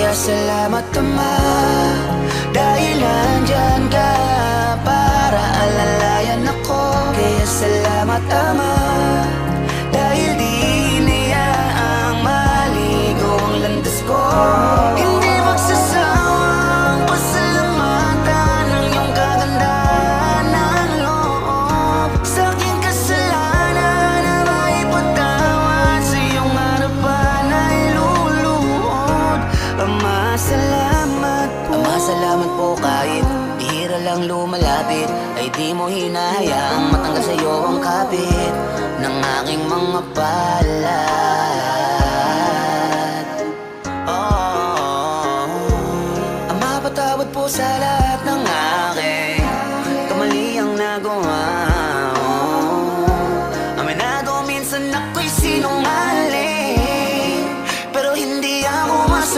Kaya salamat Ama, dahil nandyan ka para alalayan ako. Kaya salamat Ama, dahil di hinayaang maligo ang landas ko. Hindi magsasawang pasalamatan ang iyong kagandahan ng loob. Sa aking kasalanan na maipatawad, sa iyong harapan ay luluhod. Ama, salamat po. Ama, salamat po kahit bihira lang lumalapit, ay di mo hinahayaang matanggal sa'yo ang kapit ng aking mga palad. Oh, Ama, patawad po sa lahat